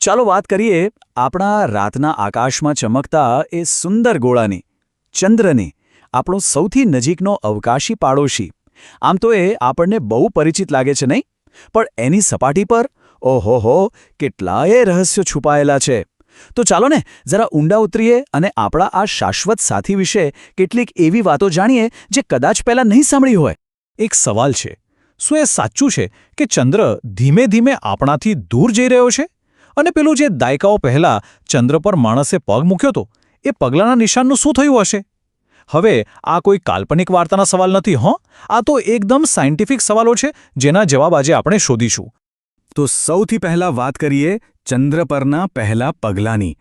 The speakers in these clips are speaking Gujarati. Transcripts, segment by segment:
ચાલો વાત કરીએ આપણા રાતના આકાશમાં ચમકતા એ સુંદર ગોળાની, ચંદ્રની, આપણો સૌથી નજીકનો અવકાશી પાડોશી. આમ તો એ આપણને બહુ પરિચિત લાગે છે નહીં? પણ એની સપાટી પર ઓહોહો કેટલાય રહસ્યો છુપાયેલા છે. તો ચાલો ને જરા ઊંડા ઉતરીએ અને આપણા આ શાશ્વત સાથી વિશે કેટલીક એવી વાતો જાણીએ જે કદાચ પહેલાં નહીં સાંભળી હોય. એક સવાલ છે, શું એ સાચું છે કે ચંદ્ર ધીમે ધીમે આપણાથી દૂર જઈ રહ્યો છે? અને પેલું જે દાયકાઓ પહેલા ચંદ્ર પર માણસે પગ મૂક્યો હતો, એ પગલાંના નિશાનનું શું થયું હશે? હવે આ કોઈ કાલ્પનિક વાર્તાના સવાલ નથી, આ તો એકદમ સાયન્ટિફિક સવાલો છે જેના જવાબ આજે આપણે શોધીશું. તો સૌથી પહેલાં વાત કરીએ ચંદ્ર પરના પહેલા પગલાંની.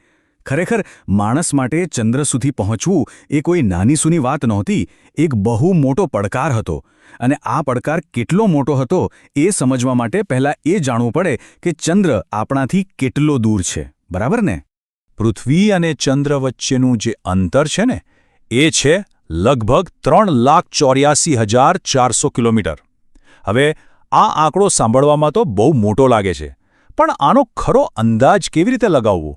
ખરેખર માણસ માટે ચંદ્ર સુધી પહોંચવું એ કોઈ નાનીસૂની વાત નહોતી, એક બહુ મોટો પડકાર હતો. અને આ પડકાર કેટલો મોટો હતો એ સમજવા માટે પહેલાં એ જાણવું પડે કે ચંદ્ર આપણાથી કેટલો દૂર છે, બરાબર ને? પૃથ્વી અને ચંદ્ર વચ્ચેનું જે અંતર છે ને, એ છે લગભગ 3,84,400 કિલોમીટર. હવે આ આંકડો સાંભળવામાં તો બહુ મોટો લાગે છે, પણ આનો ખરો અંદાજ કેવી રીતે લગાવવો?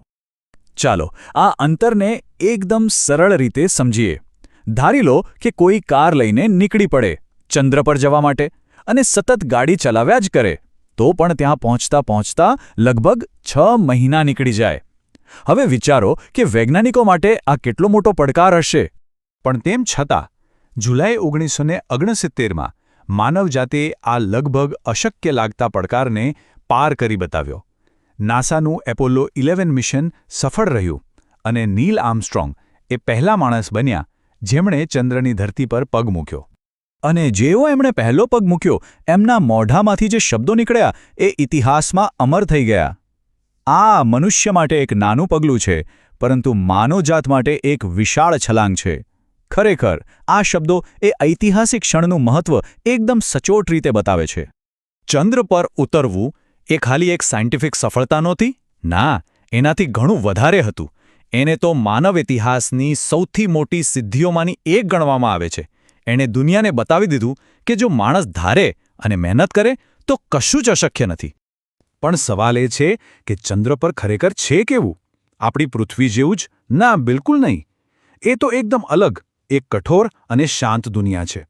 ચાલો આ અંતરને એકદમ સરળ રીતે સમજીએ. ધારી લો કે કોઈ કાર લઈને નીકળી પડે ચંદ્ર પર જવા માટે અને સતત ગાડી ચલાવ્યા જ કરે, તો પણ ત્યાં પહોંચતા પહોંચતા લગભગ 6 મહિના નીકળી જાય. હવે વિચારો કે વૈજ્ઞાનિકો માટે આ કેટલો મોટો પડકાર હશે. પણ તેમ છતાં જુલાઈ 1969માં માનવજાતે આ લગભગ અશક્ય લાગતા પડકારને પાર કરી બતાવ્યો. નાસાનું એપોલો 11 મિશન સફળ રહ્યું અને નીલ આર્મસ્ટ્રોંગ એ પહેલા માણસ બન્યા જેમણે ચંદ્રની ધરતી પર પગ મૂક્યો. અને જેવો એમણે પહેલો પગ મૂક્યો, એમના મોઢામાંથી જે શબ્દો નીકળ્યા એ ઇતિહાસમાં અમર થઈ ગયા. આ મનુષ્ય માટે એક નાનું પગલું છે, પરંતુ માનવજાત માટે એક વિશાળ છલાંગ છે. ખરેખર આ શબ્દો એ ઐતિહાસિક ક્ષણનું મહત્વ એકદમ સચોટ રીતે બતાવે છે. ચંદ્ર પર ઉતરવું એ ખાલી એક સાયન્ટિફિક સફળતા નહોતી. ના, એનાથી ઘણું વધારે હતું. એને તો માનવ ઇતિહાસની સૌથી મોટી સિદ્ધિઓમાંની એક ગણવામાં આવે છે. એણે દુનિયાને બતાવી દીધું કે જો માણસ ધારે અને મહેનત કરે તો કશું જ અશક્ય નથી. પણ સવાલ એ છે કે ચંદ્ર પર ખરેખર છે કેવું? આપણી પૃથ્વી જેવું જ? ના, બિલકુલ નહીં. એ તો એકદમ અલગ, એક કઠોર અને શાંત દુનિયા છે.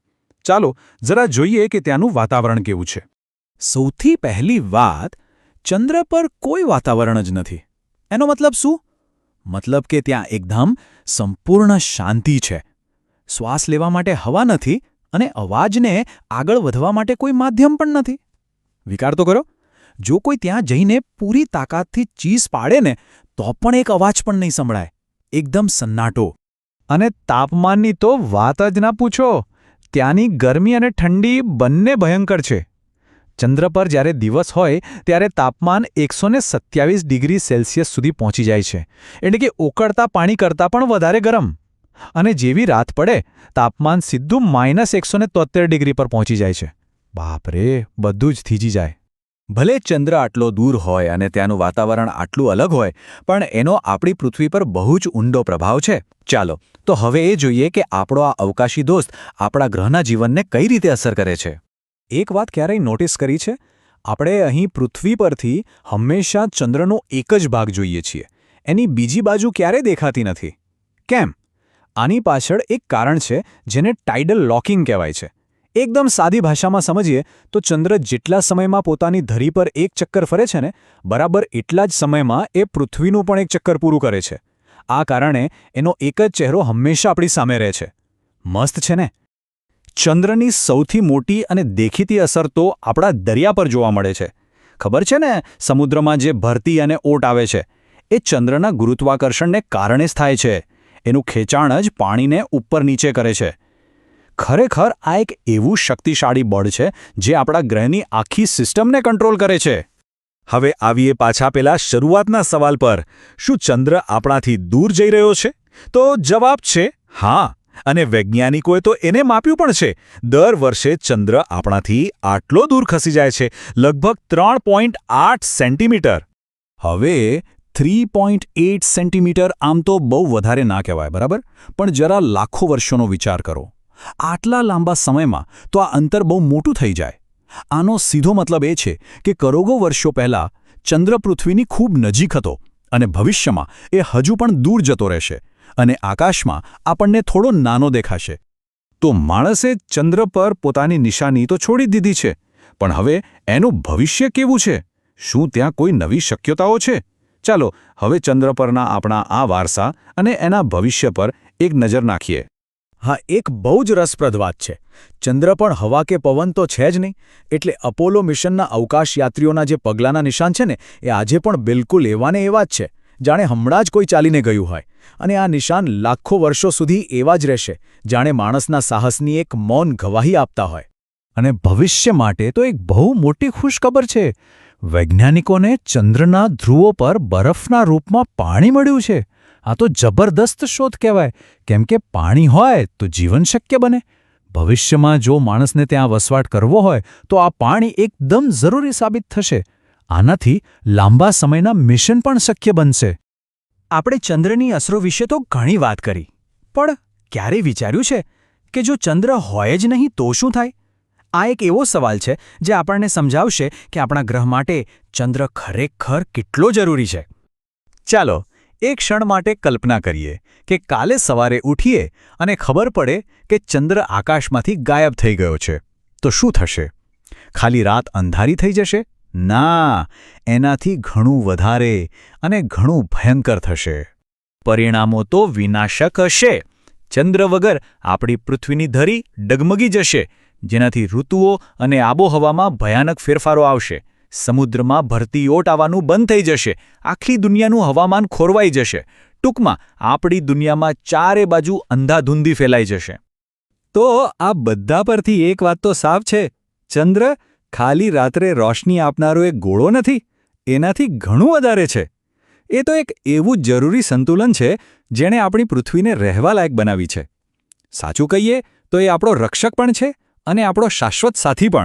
ચાલો જરા જોઈએ કે ત્યાંનું વાતાવરણ કેવું છે. સૌથી પહેલી વાત, ચંદ્ર પર કોઈ વાતાવરણ જ નથી. એનો મતલબ શું? મતલબ કે ત્યાં એકદમ સંપૂર્ણ શાંતિ છે. શ્વાસ લેવા માટે હવા નથી અને અવાજને આગળ વધવા માટે કોઈ માધ્યમ પણ નથી. વિચાર તો કરો, જો કોઈ ત્યાં જઈને પૂરી તાકાતથી ચીસ પાડે ને તો પણ એક અવાજ પણ નહીં સંભળાય. એકદમ સન્નાટો. અને તાપમાનની તો વાત જ ના પૂછો. ત્યાંની ગરમી અને ઠંડી બંને ભયંકર છે. ચંદ્ર પર જ્યારે દિવસ હોય ત્યારે તાપમાન 127 ડિગ્રી સેલ્સિયસ સુધી પહોંચી જાય છે, એટલે કે ઉકળતા પાણી કરતાં પણ વધારે ગરમ. અને જેવી રાત પડે તાપમાન સીધું -173 ડિગ્રી પર પહોંચી જાય છે. બાપરે, બધું જ થીજી જાય. ભલે ચંદ્ર આટલો દૂર હોય અને ત્યાંનું વાતાવરણ આટલું અલગ હોય, પણ એનો આપણી પૃથ્વી પર બહુ જ ઊંડો પ્રભાવ છે. ચાલો તો હવે એ જોઈએ કે આપણો આ અવકાશી દોસ્ત આપણા ગ્રહના જીવનને કઈ રીતે અસર કરે છે. એક વાત ક્યારેય નોટિસ કરી છે? આપણે અહીં પૃથ્વી પરથી હંમેશા ચંદ્રનો એક જ ભાગ જોઈએ છીએ. એની બીજી બાજુ ક્યારેય દેખાતી નથી. કેમ? આની પાછળ એક કારણ છે જેને ટાઇડલ લોકિંગ કહેવાય છે. એકદમ સાદી ભાષામાં સમજીએ તો ચંદ્ર જેટલા સમયમાં પોતાની ધરી પર એક ચક્કર ફરે છે ને, બરાબર એટલા જ સમયમાં એ પૃથ્વીનું પણ એક ચક્કર પૂરું કરે છે. આ કારણે એનો એક જ ચહેરો હંમેશા આપણી સામે રહે છે. મસ્ત છે ને? ચંદ્રની સૌથી મોટી અને દેખીતી અસર તો આપણા દરિયા પર જોવા મળે છે. ખબર છે ને, સમુદ્રમાં જે ભરતી અને ઓટ આવે છે એ ચંદ્રના ગુરુત્વાકર્ષણને કારણે જ થાય છે. એનું ખેંચાણ જ પાણીને ઉપર નીચે કરે છે. ખરેખર આ એક એવું શક્તિશાળી બળ છે જે આપણા ગ્રહની આખી સિસ્ટમને કંટ્રોલ કરે છે. હવે આવીએ પાછા પેલા શરૂઆતના સવાલ પર, શું ચંદ્ર આપણાથી દૂર જઈ રહ્યો છે? તો જવાબ છે હા, અને વૈજ્ઞાનિકોએ તો એને માપ્યું પણ છે. દર વર્ષે ચંદ્ર આપણાથી આટલો દૂર ખસી જાય છે, લગભગ 3.8 સેન્ટીમીટર. હવે 3.8 સેન્ટીમીટર આમ તો બહુ વધારે ના કહેવાય, બરાબર? પણ જરા લાખો વર્ષોનો વિચાર કરો. આટલા લાંબા સમયમાં તો આ અંતર બહુ મોટું થઈ જાય. આનો સીધો મતલબ એ છે કે કરોડો વર્ષો પહેલાં ચંદ્ર પૃથ્વીની ખૂબ નજીક હતો અને ભવિષ્યમાં એ હજુ પણ દૂર જતો રહેશે અને આકાશમાં આપણને થોડો નાનો દેખાશે. તો માણસે ચંદ્ર પર પોતાની નિશાની તો છોડી જ દીધી છે, પણ હવે એનું ભવિષ્ય કેવું છે? શું ત્યાં કોઈ નવી શક્યતાઓ છે? ચાલો હવે ચંદ્ર પરના આપણા આ વારસા અને એના ભવિષ્ય પર એક નજર નાખીએ. હા, એક બહુ જ રસપ્રદ વાત છે. ચંદ્ર પણ હવા કે પવન તો છે જ નહીં, એટલે અપોલો મિશનના અવકાશયાત્રીઓના જે પગલાંના નિશાન છે ને, એ આજે પણ બિલકુલ એવા ને એવા જ છે, જાણે હમણાં જ કોઈ ચાલીને ગયું હોય. અને આ નિશાન લાખો વર્ષો સુધી એવા જ રહેશે, જાણે માણસના સાહસની એક મૌન ગવાહી આપતા હોય. અને ભવિષ્ય માટે તો એક બહુ મોટી ખુશખબર છે. વૈજ્ઞાનિકોને ચંદ્રના ધ્રુવો પર બરફના રૂપમાં પાણી મળ્યું છે. આ તો જબરદસ્ત શોધ કહેવાય, કેમ કે પાણી હોય તો જીવન શક્ય બને. ભવિષ્યમાં જો માણસને ત્યાં વસવાટ કરવો હોય તો આ પાણી એકદમ જરૂરી સાબિત થશે. આનાથી લાંબા સમયના મિશન પણ શક્ય બનશે. આપણે ચંદ્રની અસરો વિશે તો ઘણી વાત કરી, પણ ક્યારે વિચાર્યું છે કે જો ચંદ્ર હોય જ નહીં તો શું થાય? આ એક એવો સવાલ છે જે આપણને સમજાવશે કે આપણા ગ્રહ માટે ચંદ્ર ખરેખર કેટલો જરૂરી છે. ચાલો એક ક્ષણ માટે કલ્પના કરીએ કે કાલે સવારે ઉઠીએ અને ખબર પડે કે ચંદ્ર આકાશમાંથી ગાયબ થઈ ગયો છે. તો શું થશે? ખાલી રાત અંધારી થઈ જશે? ના, એનાથી ઘણું વધારે અને ઘણું ભયંકર થશે. પરિણામો તો વિનાશક હશે. ચંદ્ર વગર આપણી પૃથ્વીની ધરી ડગમગી જશે, જેનાથી ઋતુઓ અને આબોહવામાં ભયાનક ફેરફારો આવશે. સમુદ્રમાં ભરતી ઓટ આવવાનું બંધ થઈ જશે. આખી દુનિયાનું હવામાન ખોરવાઈ જશે. ટૂંકમાં આપણી દુનિયામાં ચારે બાજુ અંધાધૂંધી ફેલાઈ જશે. તો આ બધા પરથી એક વાત તો સાફ છે, ચંદ્ર ખાલી રાત્રે રોશની આપનારો એક ગોળો નથી, એનાથી ઘણું વધારે છે. એ તો એક એવું જરૂરી સંતુલન છે જેણે આપણી પૃથ્વીને રહેવા લાયક બનાવી છે. સાચું કહીએ તો એ આપણો રક્ષક પણ છે અને આપણો શાશ્વત સાથી પણ.